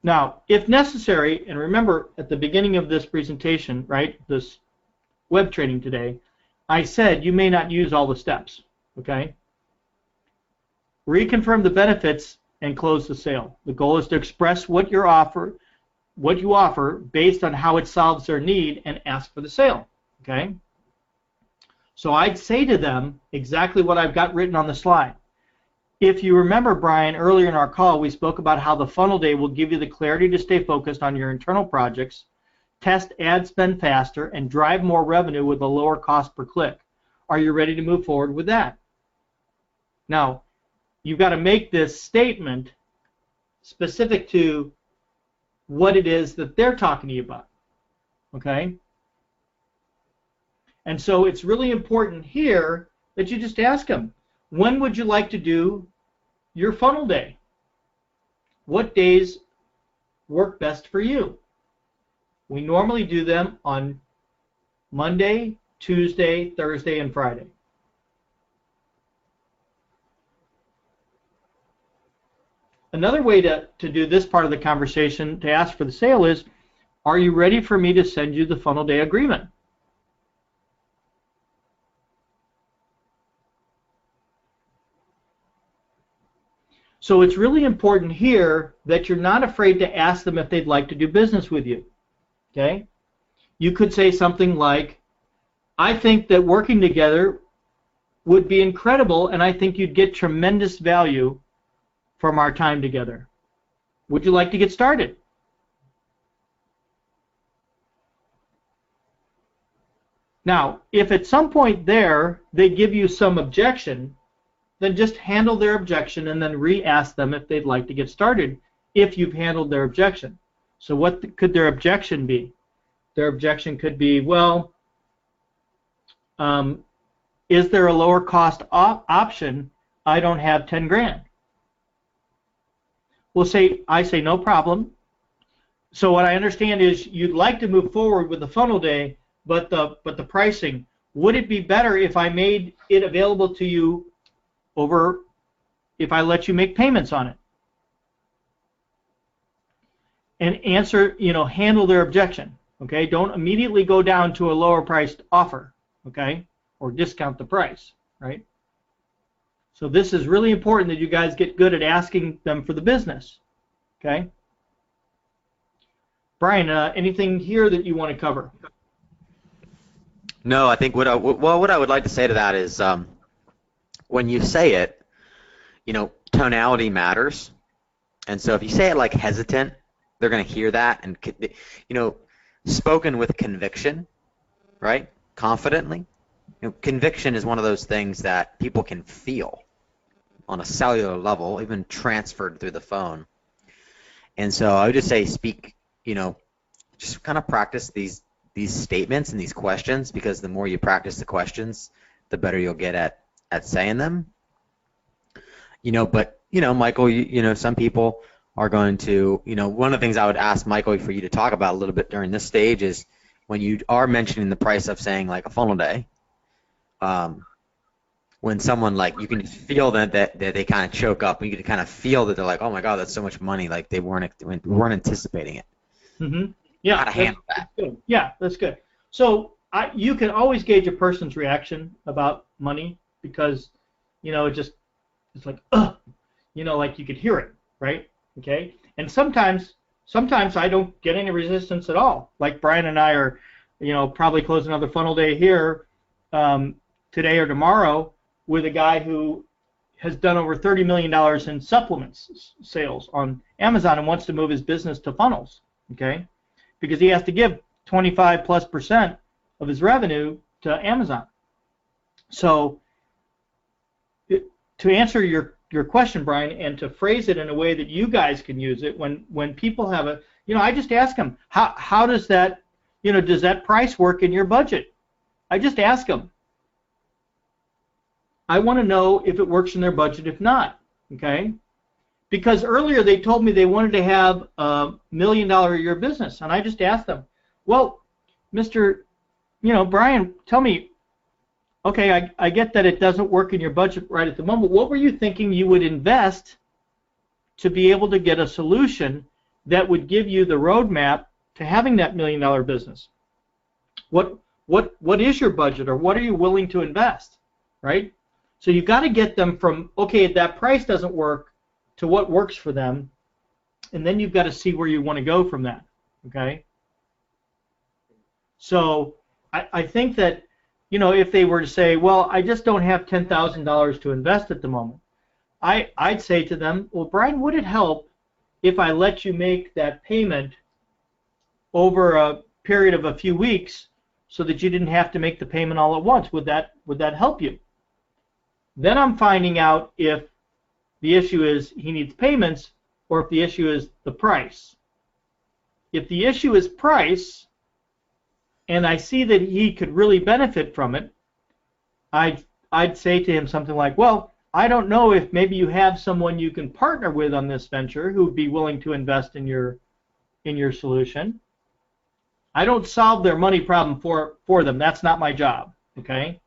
Now, if necessary, and remember at the beginning of this presentation, right, this web training today, I said you may not use all the steps, okay? Reconfirm the benefits and close the sale. The goal is to express what you offer based on how it solves their need and ask for the sale, okay? So I'd say to them exactly what I've got written on the slide. If you remember, Brian, earlier in our call, we spoke about how the funnel day will give you the clarity to stay focused on your internal projects, test ad spend faster, and drive more revenue with a lower cost per click. Are you ready to move forward with that? Now, you've got to make this statement specific to what it is that they're talking to you about, okay? And so it's really important here that you just ask them, when would you like to do your funnel day? What days work best for you? We normally do them on Monday, Tuesday, Thursday, and Friday. Another way to do this part of the conversation, to ask for the sale, is, are you ready for me to send you the funnel day agreement? So it's really important here that you're not afraid to ask them if they'd like to do business with you. Okay? You could say something like, I think that working together would be incredible, and I think you'd get tremendous value from our time together. Would you like to get started? Now, if at some point there they give you some objection, then just handle their objection and then re-ask them if they'd like to get started if you've handled their objection. So what could their objection be? Their objection could be, well, is there a lower cost option? I don't have 10 grand. I say no problem. So what I understand is you'd like to move forward with the funnel day, but the pricing, would it be better if I made it available to you if I let you make payments on it? And handle their objection, okay? Don't immediately go down to a lower priced offer, okay? Or discount the price, right? So this is really important that you guys get good at asking them for the business, okay? Brian, anything here that you want to cover? No, I think what I would like to say to that is, when you say it, tonality matters, and so if you say it like hesitant, they're going to hear that, and spoken with conviction, right? Confidently. Conviction is one of those things that people can feel on a cellular level, even transferred through the phone. And so I would just say speak, just kind of practice these statements and these questions, because the more you practice the questions, the better you'll get at saying them. But Michael, some people are going to, one of the things I would ask Michael for you to talk about a little bit during this stage is when you are mentioning the price of saying like a funnel day, when someone you can just feel that they kind of choke up, and you can kind of feel that they're like, oh my God, that's so much money, like they weren't anticipating it. Mm-hmm. Yeah, how to handle that. That's good. Yeah, that's good. So you can always gauge a person's reaction about money, because it's like, ugh, like you could hear it, right? Okay, and sometimes I don't get any resistance at all. Like Brian and I are, probably close another funnel day here today or tomorrow with a guy who has done over $30 million in supplements sales on Amazon and wants to move his business to funnels, okay? Because he has to give 25+% of his revenue to Amazon. So to answer your question, Brian, and to phrase it in a way that you guys can use it, when people have I just ask them, how does that, does that price work in your budget? I just ask them. I want to know if it works in their budget, if not, okay? Because earlier they told me they wanted to have a $1 million a year business, and I just asked them, well, Mr. Brian, tell me, okay, I get that it doesn't work in your budget right at the moment. What were you thinking you would invest to be able to get a solution that would give you the roadmap to having that $1 million business. What is your budget, or what are you willing to invest, right? So you've got to get them from, okay, that price doesn't work, to what works for them, and then you've got to see where you want to go from that, okay? So I think that, you know, if they were to say, well, I just don't have $10,000 to invest at the moment, I'd say to them, well, Bryan, would it help if I let you make that payment over a period of a few weeks so that you didn't have to make the payment all at once? Would that help you? Then I'm finding out if the issue is he needs payments or if the issue is the price. If the issue is price, and I see that he could really benefit from it, I'd say to him something like, well, I don't know if maybe you have someone you can partner with on this venture who would be willing to invest in your solution. I don't solve their money problem for them. That's not my job, okay?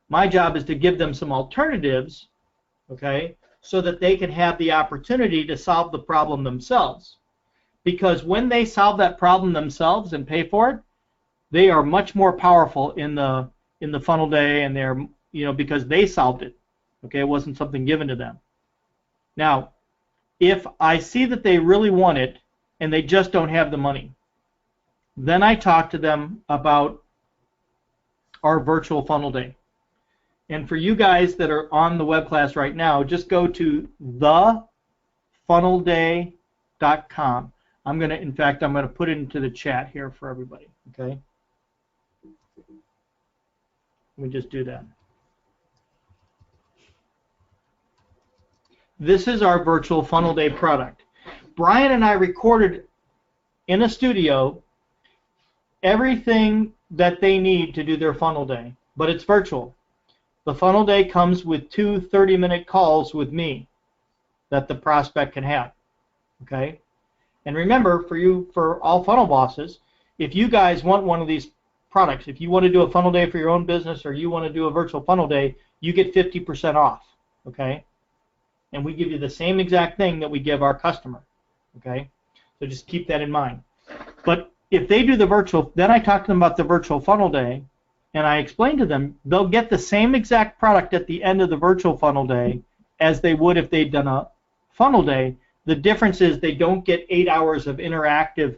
My job is to give them some alternatives, okay, so that they can have the opportunity to solve the problem themselves. Because when they solve that problem themselves and pay for it, they are much more powerful in the funnel day, and they're, you know, because they solved it. Okay, it wasn't something given to them. Now, if I see that they really want it and they just don't have the money, then I talk to them about our virtual funnel day. And for you guys that are on the web class right now, just go to thefunnelday.com. In fact, I'm going to put it into the chat here for everybody. Okay. Let me just do that. This is our virtual funnel day product. Bryan and I recorded in a studio everything that they need to do their funnel day, but it's virtual. The funnel day comes with 2 30-minute calls with me that the prospect can have. Okay? And remember, for all funnel bosses, if you guys want one of these products, if you want to do a funnel day for your own business, or you want to do a virtual funnel day, you get 50% off. Okay? And we give you the same exact thing that we give our customer. Okay? So just keep that in mind. But if they do the virtual, then I talk to them about the virtual funnel day, and I explain to them they'll get the same exact product at the end of the virtual funnel day as they would if they'd done a funnel day. The difference is they don't get 8 hours of interactive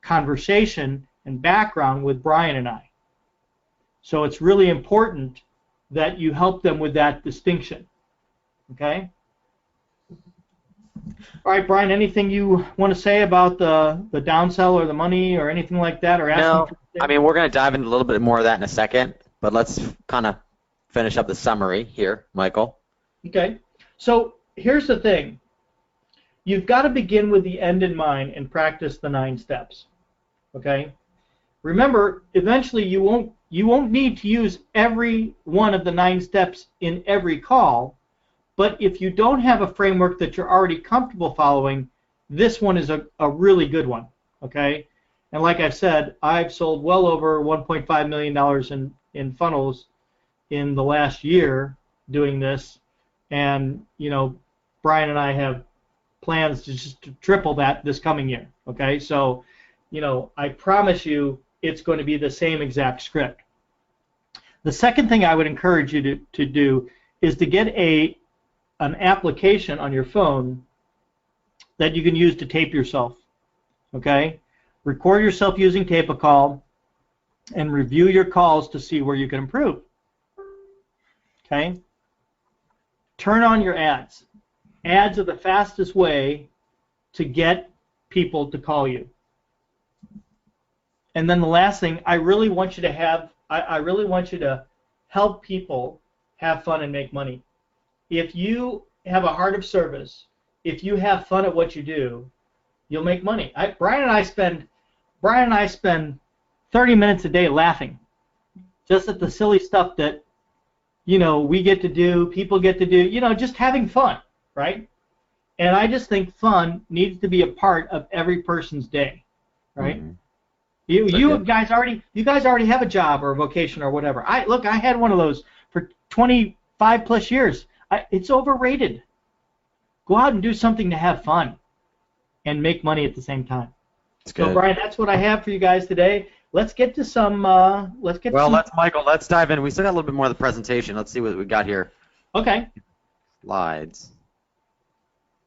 conversation and background with Bryan and I. So it's really important that you help them with that distinction. Okay? All right, Bryan, anything you want to say about the downsell or the money or anything like that? Or no, I mean, we're going to dive into a little bit more of that in a second, but let's kind of finish up the summary here, Michael. Okay. So here's the thing. You've got to begin with the end in mind and practice the 9 steps. Okay? Remember, eventually you won't need to use every one of the 9 steps in every call. But if you don't have a framework that you're already comfortable following, this one is a really good one, okay? And like I've said, I've sold well over $1.5 million in funnels in the last year doing this, and, you know, Bryan and I have plans to triple that this coming year, okay? So, you know, I promise you it's going to be the same exact script. The second thing I would encourage you to do is to get an application on your phone that you can use to tape yourself. Okay? Record yourself using tape-a-call and review your calls to see where you can improve. Okay? Turn on your ads. Ads are the fastest way to get people to call you. And then the last thing, I really want you to help people have fun and make money. If you have a heart of service, if you have fun at what you do, you'll make money. Bryan and I spend 30 minutes a day laughing, just at the silly stuff that, you know, we get to do, people get to do, you know, just having fun, right? And I just think fun needs to be a part of every person's day, right? Mm-hmm. You guys already have a job or a vocation or whatever. I had one of those for 25 plus years. It's overrated. Go out and do something to have fun. and make money at the same time. That's So good. Bryan, that's what I have for you guys today. Let's get to some. Michael. Let's dive in. We still got a little bit more of the presentation. Let's see what we got here. Okay. Slides.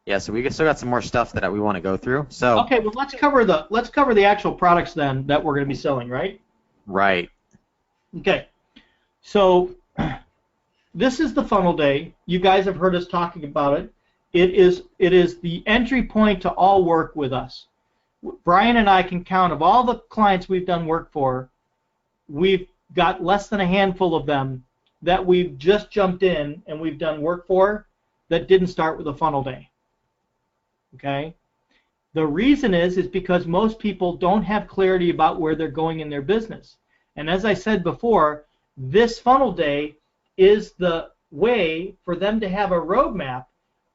Yeah, so we still got some more stuff that we want to go through. So. Okay. Well, let's cover the actual products then that we're going to be selling, right? Right. Okay. So this is the funnel day. You guys have heard us talking about it. It is the entry point to all work with us. Bryan and I can count of all the clients we've done work for, we've got less than a handful of them that we've just jumped in and we've done work for that didn't start with a funnel day. Okay? The reason is because most people don't have clarity about where they're going in their business. And as I said before, this funnel day is the way for them to have a roadmap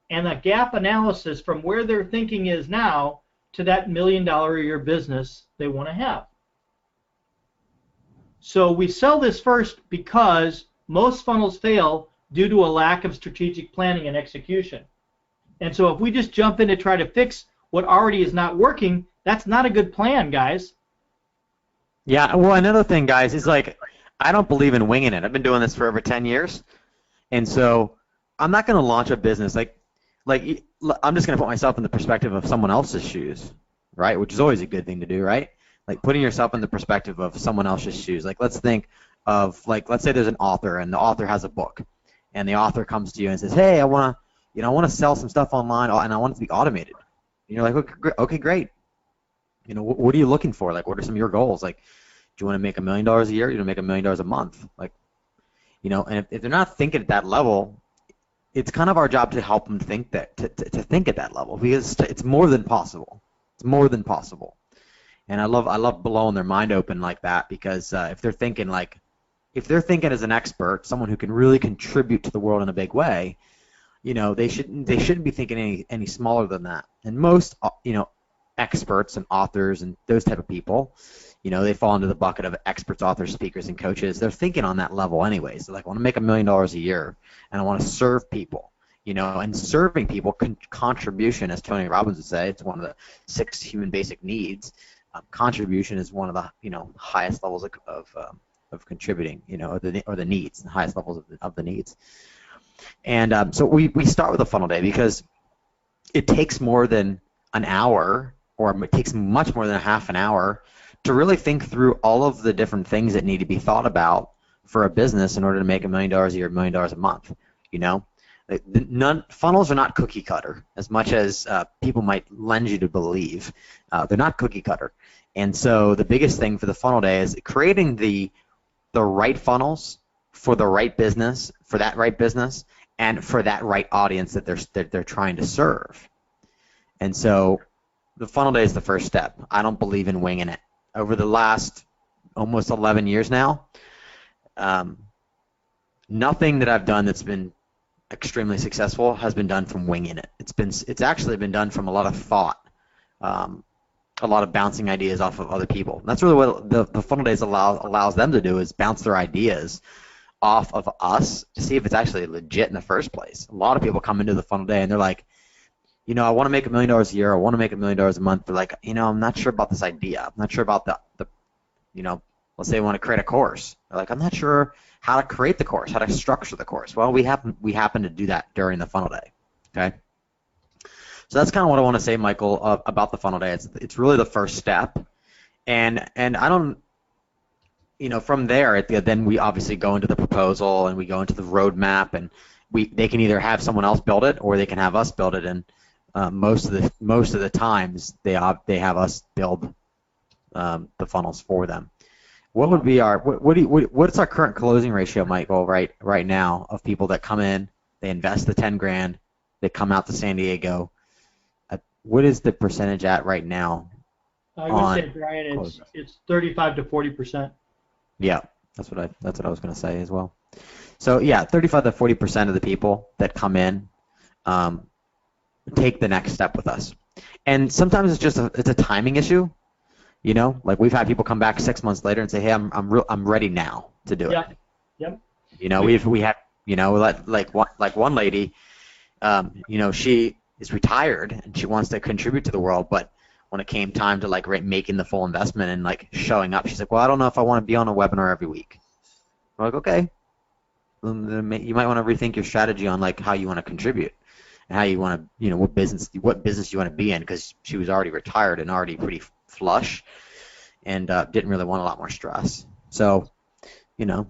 and a gap analysis from where their thinking is now to that $1 million a year business they want to have. So we sell this first because most funnels fail due to a lack of strategic planning and execution. And so if we just jump in to try to fix what already is not working, that's not a good plan, guys. Yeah, well, another thing, guys, is like, I don't believe in winging it. I've been doing this for over 10 years, and so I'm not going to launch a business like I'm just going to put myself in the perspective of someone else's shoes, right? Which is always a good thing to do, right? Like putting yourself in the perspective of someone else's shoes. Like let's think of let's say there's an author and the author has a book, and the author comes to you and says, "Hey, I want to sell some stuff online and I want it to be automated." And you're like, "Okay, great. What are you looking for? Like, what are some of your goals? Like, do you want to make $1 million a year? You want to make $1 million a month? Like, and if they're not thinking at that level, it's kind of our job to help them think that to think at that level, because it's more than possible. It's more than possible, and I love blowing their mind open like that, because if they're thinking as an expert, someone who can really contribute to the world in a big way, they shouldn't be thinking any smaller than that. And most experts and authors and those type of people, they fall into the bucket of experts, authors, speakers, and coaches. They're thinking on that level anyways. They're like, I want to make $1 million a year, and I want to serve people. And serving people, contribution, as Tony Robbins would say, it's one of the 6 human basic needs. Contribution is one of the highest levels of contributing, or the needs, the highest levels of the needs. And so we start with a funnel day because it takes more than an hour, or it takes much more than a half an hour to really think through all of the different things that need to be thought about for a business in order to make $1 million a year, $1 million a month. Funnels are not cookie cutter, as much as people might lend you to believe. They're not cookie cutter. And so the biggest thing for the funnel day is creating the right funnels for the right business, for that right business, and for that right audience that they're trying to serve. And so the funnel day is the first step. I don't believe in winging it. Over the last almost 11 years now, nothing that I've done that's been extremely successful has been done from winging it. It's actually been done from a lot of thought, a lot of bouncing ideas off of other people. And that's really what the funnel days allows them to do, is bounce their ideas off of us to see if it's actually legit in the first place. A lot of people come into the funnel day and they're like, I want to make $1 million a year. I want to make $1 million a month. They're like, I'm not sure about this idea. I'm not sure about the let's say they want to create a course. They're like, I'm not sure how to create the course, how to structure the course. Well, we happen to do that during the funnel day. Okay. So that's kind of what I want to say, Michael, about the funnel day. It's really the first step, and I don't, from there, then we obviously go into the proposal and we go into the roadmap, and they can either have someone else build it or they can have us build it. And most of the times they have us build the funnels for them. What would be what's our current closing ratio, Michael, right now, of people that come in, they invest the 10 grand, they come out to San Diego? What is the percentage at right now? I would say, Bryan, it's 35 to 40%. Yeah, that's what I was going to say as well. So yeah, 35 to 40% of the people that come in take the next step with us, and sometimes it's a timing issue. Like we've had people come back 6 months later and say, "Hey, I'm ready now to do it." Yep. We had like one lady, is retired and she wants to contribute to the world, but when it came time to like making the full investment and like showing up, she's like, well, I don't know if I want to be on a webinar every week. I'm like, okay, then you might want to rethink your strategy on like how you want to contribute and how you want to, you know, what business you want to be in, because she was already retired and already pretty flush and didn't really want a lot more stress. So, you know,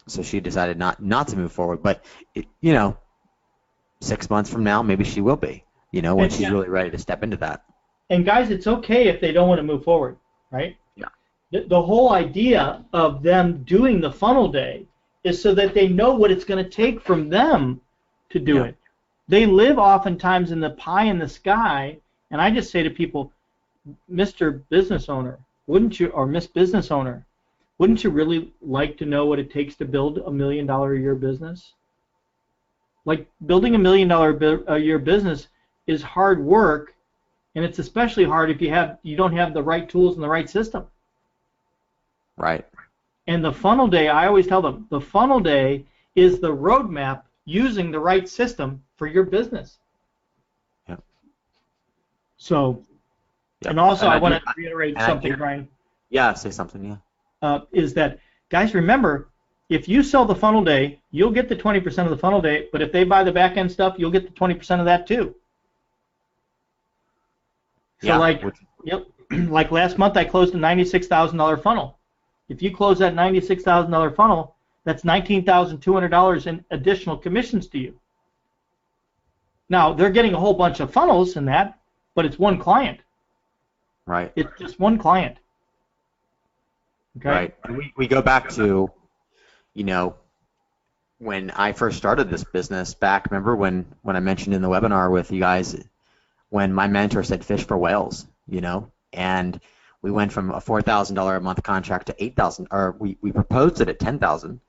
so she decided not to move forward. But you know, 6 months from now, maybe she will be. You know, when she's really ready to step into that. And guys, it's okay if they don't want to move forward, right? Yeah. The whole idea of them doing the funnel day is so that they know what it's going to take from them to do it. They live oftentimes in the pie in the sky, and I just say to people, Mr. Business Owner, wouldn't you, or Miss Business Owner, wouldn't you really like to know what it takes to build $1 million a year business? Like, building $1 million a year business is hard work, and it's especially hard if you don't have the right tools and the right system. Right. And the funnel day, I always tell them, the funnel day is the roadmap using the right system for your business. Yep. So, and also I want to reiterate something, Bryan. Yeah, say something, yeah. Is that, guys, remember, if you sell the funnel day, you'll get the 20% of the funnel day, but if they buy the back end stuff, you'll get the 20% of that too. So yeah. Like last month I closed a $96,000 funnel. If you close that $96,000 funnel, that's $19,200 in additional commissions to you. Now, they're getting a whole bunch of funnels in that, but it's one client. Right. It's just one client. Okay? Right. And we go back to, you know, when I first started this business back, remember when I mentioned in the webinar with you guys, when my mentor said fish for whales, you know, and we went from a $4,000 a month contract to $8,000, or we proposed it at $10,000,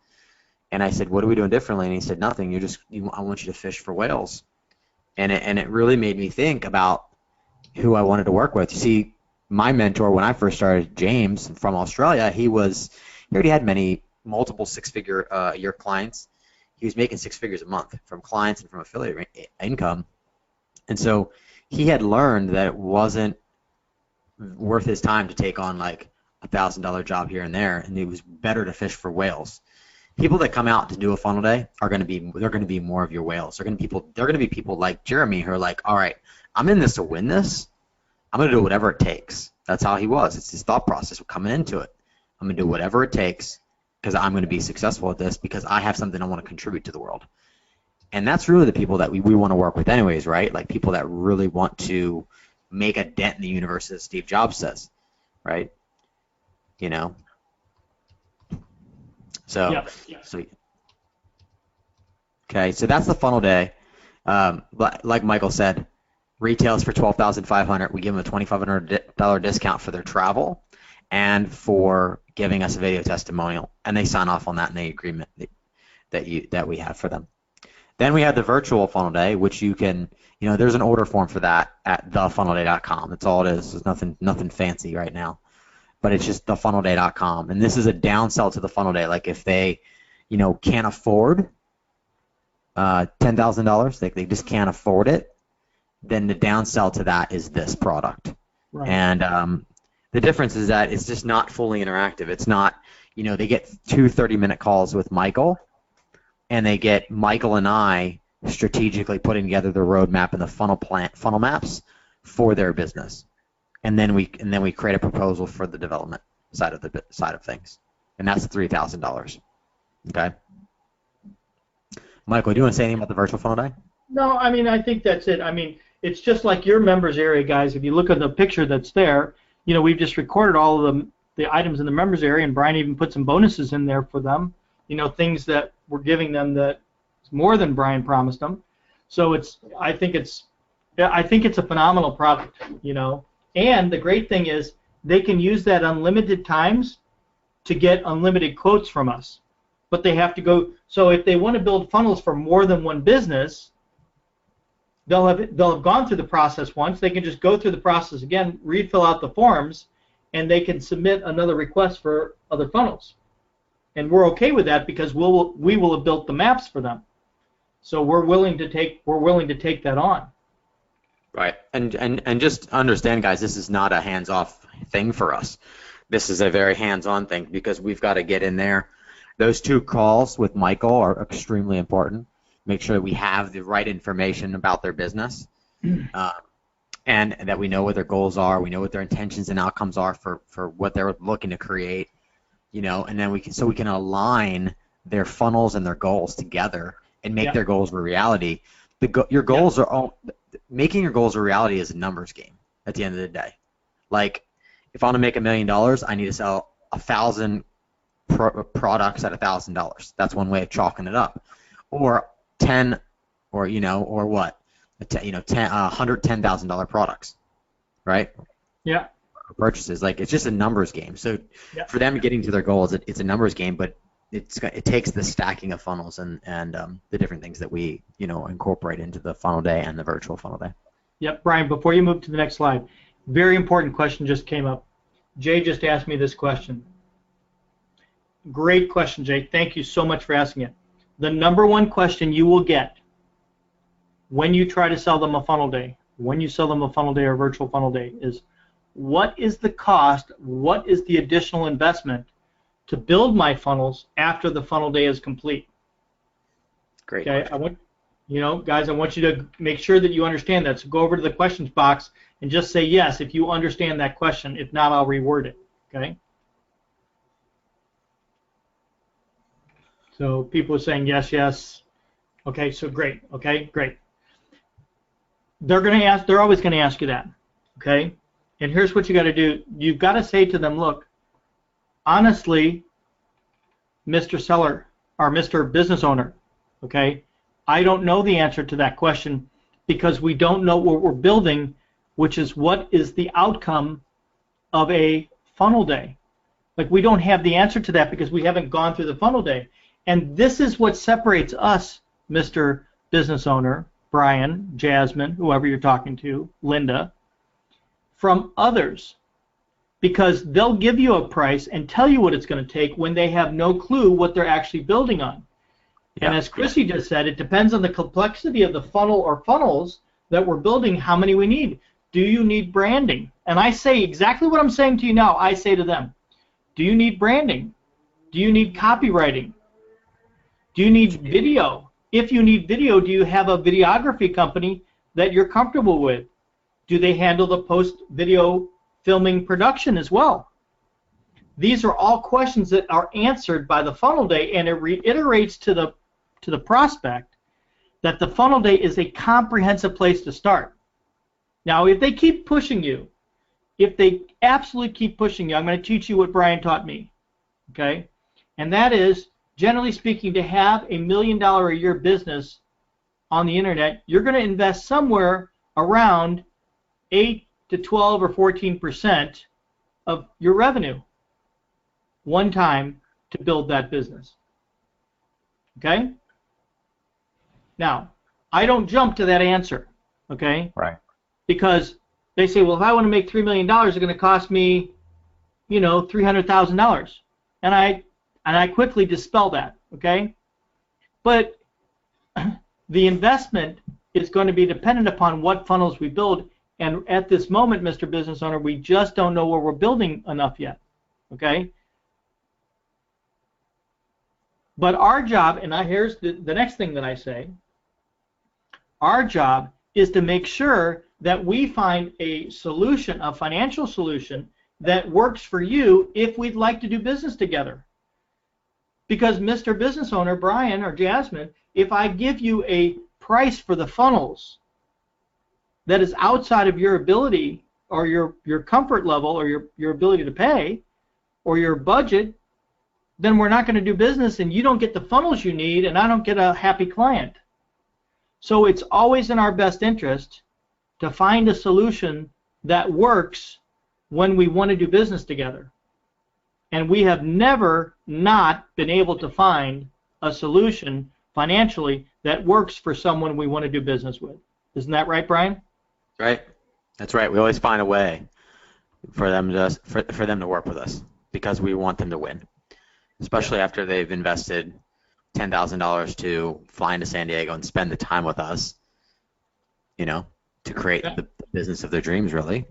and I said, what are we doing differently? And he said, nothing. I want you to fish for whales, and it really made me think about who I wanted to work with. You see, my mentor when I first started, James from Australia, he already had multiple six-figure a year clients. He was making 6 figures a month from clients and from affiliate income, and so he had learned that it wasn't worth his time to take on like $1,000 job here and there, and it was better to fish for whales. People that come out to do a funnel day they're going to be more of your whales. They're going to be people like Jeremy who are like, all right, I'm in this to win this. I'm going to do whatever it takes. That's how he was. It's his thought process coming into it. I'm going to do whatever it takes because I'm going to be successful at this because I have something I want to contribute to the world. And that's really the people that we want to work with anyways, right? Like people that really want to make a dent in the universe, as Steve Jobs says, right? You know? So, okay, so that's the funnel day. Like Michael said, retails for $12,500. We give them a $2,500 discount for their travel and for giving us a video testimonial, and they sign off on that in the agreement that we have for them. Then we have the virtual funnel day, which you can, you know, there's an order form for that at thefunnelday.com. That's all it is. There's nothing fancy right now, but it's just thefunnelday.com. And this is a downsell to the funnel day. Like if they, you know, can't afford $10,000, they just can't afford it, then the downsell to that is this product. Right. And the difference is that it's just not fully interactive. It's not, you know, they get 2 30-minute calls with Michael, and they get Michael and I strategically putting together the roadmap and the funnel maps for their business, and then we create a proposal for the development side of things, and that's $3,000. Okay. Michael, do you want to say anything about the virtual funnel day? No, I mean I think that's it. I mean it's just like your members area, guys. If you look at the picture that's there, you know we've just recorded all of the items in the members area, and Bryan even put some bonuses in there for them. You know, things that we're giving them that's more than Bryan promised them. So I think it's a phenomenal product, you know. And the great thing is they can use that unlimited times to get unlimited quotes from us. But they have to go. So if they want to build funnels for more than one business, they'll have gone through the process once. They can just go through the process again, refill out the forms, and they can submit another request for other funnels. And we're okay with that because we will have built the maps for them. So we're willing to take that on. Right. And just understand, guys, this is not a hands-off thing for us. This is a very hands-on thing because we've got to get in there. Those 2 calls with Michael are extremely important. Make sure that we have the right information about their business, and that we know what their goals are. We know what their intentions and outcomes are for what they're looking to create. And then we can align their funnels and their goals together and make their goals a reality. Your goals are all, making your goals a reality is a numbers game at the end of the day. Like, if I want to make $1 million, I need to sell 1,000 products at $1,000. That's one way of chalking it up. Or 10, or what? $110,000 products, right? Yeah. Purchases. Like, it's just a numbers game. So for them getting to their goals, it's a numbers game, but it takes the stacking of funnels and the different things that we incorporate into the funnel day and the virtual funnel day. Yep, Brian, before you move to the next slide, very important question just came up. Jay just asked me this question. Great question, Jay. Thank you so much for asking it. The number one question you will get when you try to sell them a funnel day, when you sell them a funnel day or virtual funnel day, is what is the cost, what is the additional investment to build my funnels after the funnel day is complete? Great. Okay, guys, I want you to make sure that you understand that. So go over to the questions box and just say yes if you understand that question. If not, I'll reword it. Okay. So people are saying yes, yes. Okay, so great. Okay, great. They're always going to ask you that. Okay. And here's what you got to do. You've got to say to them, look, honestly, Mr. Seller or Mr. Business Owner, okay, I don't know the answer to that question because we don't know what we're building, which is what is the outcome of a funnel day. Like, we don't have the answer to that because we haven't gone through the funnel day. And this is what separates us, Mr. Business Owner, Brian, Jasmine, whoever you're talking to, Linda, from others. Because they'll give you a price and tell you what it's going to take when they have no clue what they're actually building on. Yeah. And as Chrissy just said, it depends on the complexity of the funnel or funnels that we're building, how many we need. Do you need branding? And I say exactly what I'm saying to you now. I say to them, do you need branding? Do you need copywriting? Do you need video? If you need video, do you have a videography company that you're comfortable with? Do they handle the post-video filming production as well? These are all questions that are answered by the funnel day, and it reiterates to the prospect that the funnel day is a comprehensive place to start. Now, if they keep pushing you, if they absolutely keep pushing you, I'm going to teach you what Brian taught me, okay? And that is, generally speaking, to have a $1 million a year business on the internet, you're going to invest somewhere around 8 to 12 or 14% of your revenue one time to build that business. Okay? Now, I don't jump to that answer, okay? Right. Because they say, well, if I want to make $3 million, it's going to cost me, $300,000. And I quickly dispel that, okay? But the investment is going to be dependent upon what funnels we build. And at this moment, Mr. Business Owner, we just don't know where we're building enough yet, okay? But our job, and here's the next thing that I say, our job is to make sure that we find a solution, a financial solution, that works for you if we'd like to do business together. Because Mr. Business Owner, Brian or Jasmine, if I give you a price for the funnels that is outside of your ability or your comfort level or your ability to pay or your budget, then we're not going to do business, and you don't get the funnels you need, and I don't get a happy client. So it's always in our best interest to find a solution that works when we want to do business together. And we have never not been able to find a solution financially that works for someone we want to do business with. Isn't that right, Brian? Right. That's right. We always find a way for them to work with us because we want them to win, especially after they've invested $10,000 to fly into San Diego and spend the time with us, you know, to create Okay. the business of their dreams, really.